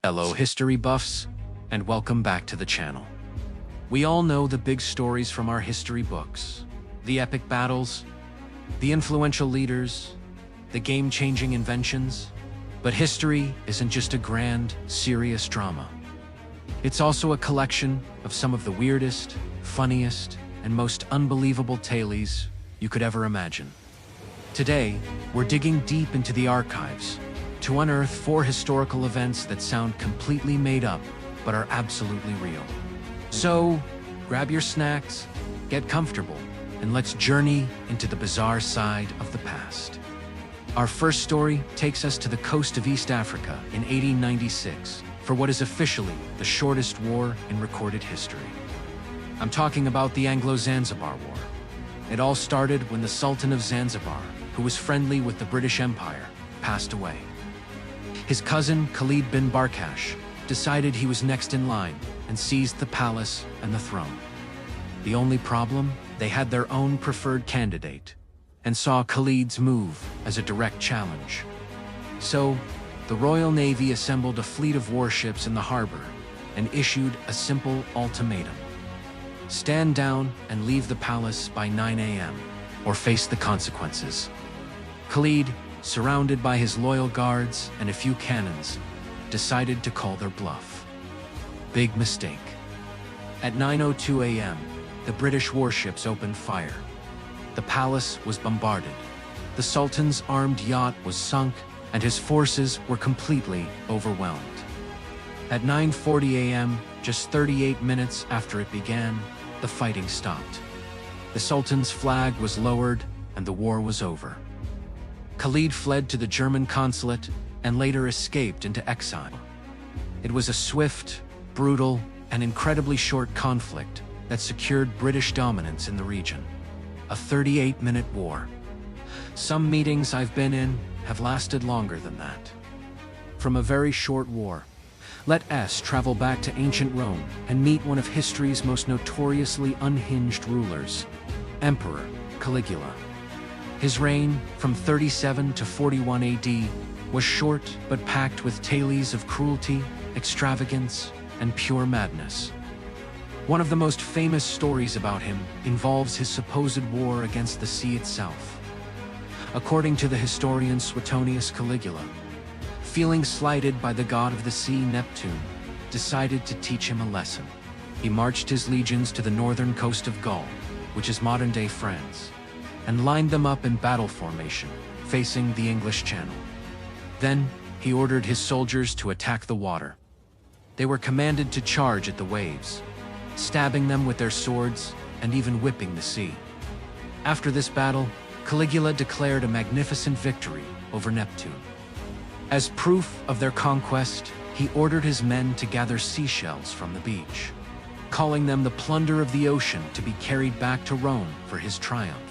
Hello history buffs, and welcome back to the channel. We all know the big stories from our history books, the epic battles, the influential leaders, the game-changing inventions, but history isn't just a grand, serious drama. It's also a collection of some of the weirdest, funniest, and most unbelievable tales you could ever imagine. Today, we're digging deep into the archives to unearth 4 historical events that sound completely made up, but are absolutely real. So, grab your snacks, get comfortable, and let's journey into the bizarre side of the past. Our first story takes us to the coast of East Africa in 1896 for what is officially the shortest war in recorded history. I'm talking about the Anglo-Zanzibar War. It all started when the Sultan of Zanzibar, who was friendly with the British Empire, passed away. His cousin, Khalid bin Barkash, decided he was next in line and seized the palace and the throne. The only problem? They had their own preferred candidate and saw Khalid's move as a direct challenge. So, the Royal Navy assembled a fleet of warships in the harbor and issued a simple ultimatum. Stand down and leave the palace by 9 a.m. or face the consequences. Khalid, surrounded by his loyal guards and a few cannons, decided to call their bluff. Big mistake. At 9:02 a.m., the British warships opened fire. The palace was bombarded. The Sultan's armed yacht was sunk, and his forces were completely overwhelmed. At 9:40 a.m., just 38 minutes after it began, the fighting stopped. The Sultan's flag was lowered, and the war was over. Khalid fled to the German consulate and later escaped into exile. It was a swift, brutal, and incredibly short conflict that secured British dominance in the region. A 38-minute war. Some meetings I've been in have lasted longer than that. From a very short war, let us travel back to ancient Rome and meet one of history's most notoriously unhinged rulers, Emperor Caligula. His reign, from 37 to 41 AD, was short but packed with tales of cruelty, extravagance, and pure madness. One of the most famous stories about him involves his supposed war against the sea itself. According to the historian Suetonius, Caligula, feeling slighted by the god of the sea, Neptune, decided to teach him a lesson. He marched his legions to the northern coast of Gaul, which is modern-day France, and lined them up in battle formation, facing the English Channel. Then, he ordered his soldiers to attack the water. They were commanded to charge at the waves, stabbing them with their swords and even whipping the sea. After this battle, Caligula declared a magnificent victory over Neptune. As proof of their conquest, he ordered his men to gather seashells from the beach, calling them the plunder of the ocean to be carried back to Rome for his triumph.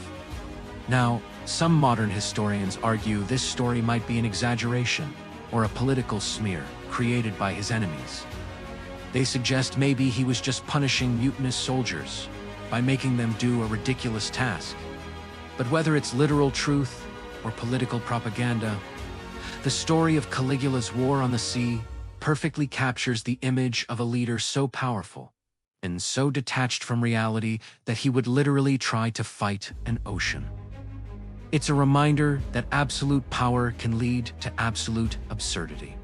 Now, some modern historians argue this story might be an exaggeration or a political smear created by his enemies. They suggest maybe he was just punishing mutinous soldiers by making them do a ridiculous task. But whether it's literal truth or political propaganda, the story of Caligula's war on the sea perfectly captures the image of a leader so powerful and so detached from reality that he would literally try to fight an ocean. It's a reminder that absolute power can lead to absolute absurdity.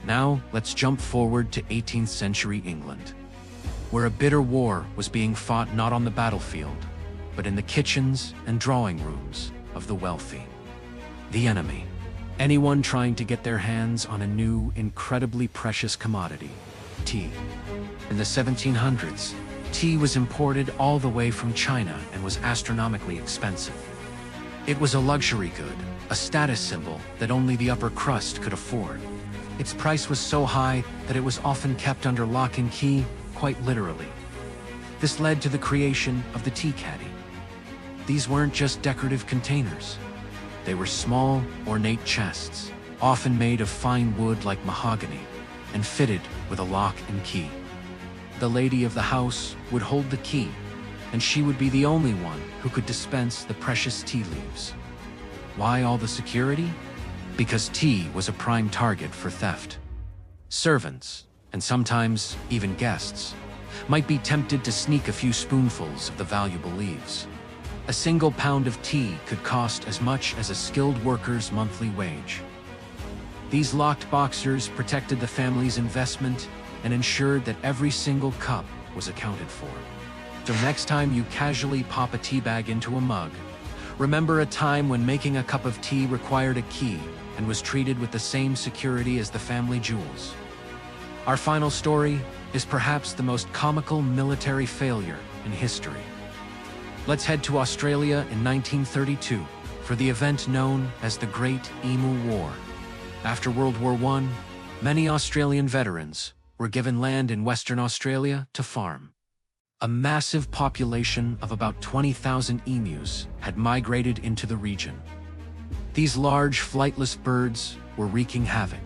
Now, let's jump forward to 18th century England, where a bitter war was being fought not on the battlefield, but in the kitchens and drawing rooms of the wealthy. The enemy. Anyone trying to get their hands on a new, incredibly precious commodity, tea. In the 1700s, tea was imported all the way from China and was astronomically expensive. It was a luxury good, a status symbol that only the upper crust could afford. Its price was so high that it was often kept under lock and key, quite literally. This led to the creation of the tea caddy. These weren't just decorative containers. They were small, ornate chests, often made of fine wood like mahogany, and fitted with a lock and key. The lady of the house would hold the key, and she would be the only one who could dispense the precious tea leaves. Why all the security? Because tea was a prime target for theft. Servants, and sometimes even guests, might be tempted to sneak a few spoonfuls of the valuable leaves. A single pound of tea could cost as much as a skilled worker's monthly wage. These locked boxers protected the family's investment and ensured that every single cup was accounted for. So next time you casually pop a tea bag into a mug, remember a time when making a cup of tea required a key and was treated with the same security as the family jewels. Our final story is perhaps the most comical military failure in history. Let's head to Australia in 1932 for the event known as the Great Emu War. After World War I, many Australian veterans were given land in Western Australia to farm. A massive population of about 20,000 emus had migrated into the region. These large, flightless birds were wreaking havoc,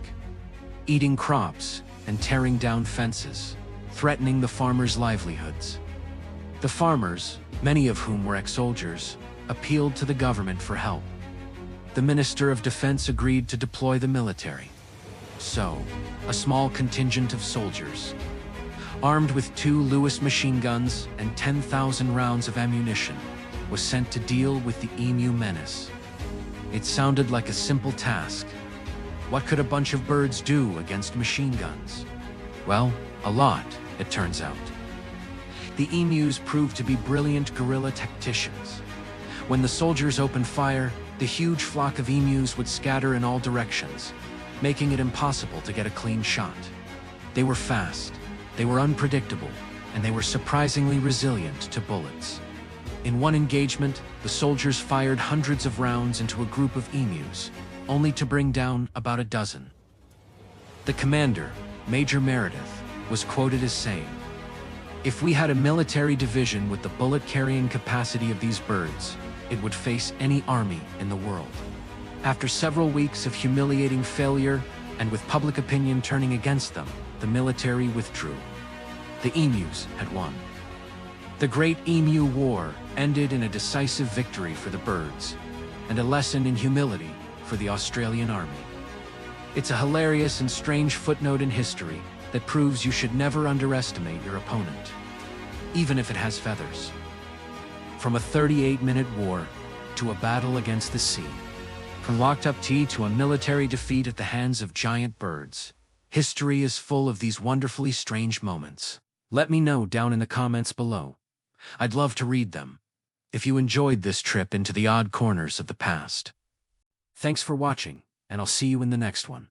eating crops and tearing down fences, threatening the farmers' livelihoods. The farmers, many of whom were ex-soldiers, appealed to the government for help. The Minister of Defense agreed to deploy the military. So, a small contingent of soldiers, armed with 2 Lewis machine guns and 10,000 rounds of ammunition, was sent to deal with the emu menace. It sounded like a simple task. What could a bunch of birds do against machine guns? Well, a lot, it turns out. The emus proved to be brilliant guerrilla tacticians. When the soldiers opened fire, the huge flock of emus would scatter in all directions, making it impossible to get a clean shot. They were fast, they were unpredictable, and they were surprisingly resilient to bullets. In one engagement, the soldiers fired hundreds of rounds into a group of emus, only to bring down about a dozen. The commander, Major Meredith, was quoted as saying, "If we had a military division with the bullet-carrying capacity of these birds, it would face any army in the world." After several weeks of humiliating failure, and with public opinion turning against them, the military withdrew. The emus had won. The Great Emu War ended in a decisive victory for the birds, and a lesson in humility for the Australian Army. It's a hilarious and strange footnote in history that proves you should never underestimate your opponent, even if it has feathers. From a 38-minute war to a battle against the sea, from locked-up tea to a military defeat at the hands of giant birds, history is full of these wonderfully strange moments. Let me know down in the comments below. I'd love to read them, if you enjoyed this trip into the odd corners of the past. Thanks for watching, and I'll see you in the next one.